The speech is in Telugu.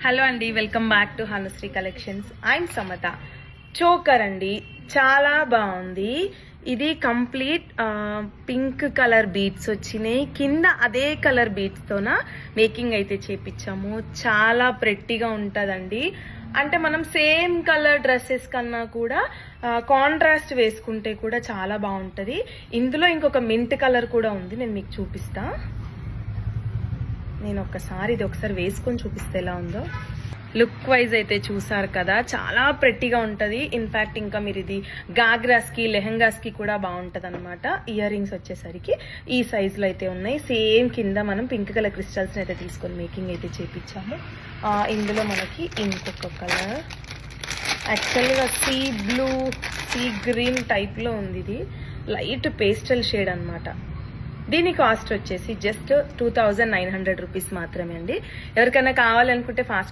హలో అండి, welcome back to Hanushri collections. I'm Samatha. Choker అండి, చాలా బాగుంది. ఇది కంప్లీట్ పింక్ కలర్ బీడ్స్ వచ్చినాయి. కింద అదే కలర్ బీడ్స్ తోన మేకింగ్ అయితే చేపించాము. చాలా ప్రెట్టిగా ఉంటుందండి. అంటే మనం సేమ్ కలర్ డ్రెస్సెస్ కన్నా కూడా కాంట్రాస్ట్ వేసుకుంటే కూడా చాలా బాగుంటుంది. ఇందులో ఇంకొక మింట్ కలర్ కూడా ఉంది, నేను మీకు చూపిస్తా. నేను ఇది ఒకసారి వేసుకొని చూపిస్తే ఎలా ఉందో. లుక్ వైజ్ అయితే చూసారు కదా, చాలా ప్రెట్టిగా ఉంటుంది. ఇన్ఫాక్ట్ ఇంకా మీరు ఇది గాగ్రాస్కి లెహంగాస్కి కూడా బాగుంటుంది అనమాట. ఇయర్ రింగ్స్ వచ్చేసరికి ఈ సైజులో అయితే ఉన్నాయి. సేమ్ కింద మనం పింక్ కలర్ క్రిస్టల్స్ని అయితే తీసుకొని మేకింగ్ అయితే చేపించాము. ఇందులో మనకి ఇంకొక కలర్, యాక్చువల్గా సీ బ్లూ సీ గ్రీన్ టైప్లో ఉంది. ఇది లైట్ పేస్టల్ షేడ్ అనమాట. దీని కాస్ట్ వచ్చేసి జస్ట్ 2900 రూపీస్ మాత్రమే అండి. ఎవరికైనా కావాలనుకుంటే ఫాస్ట్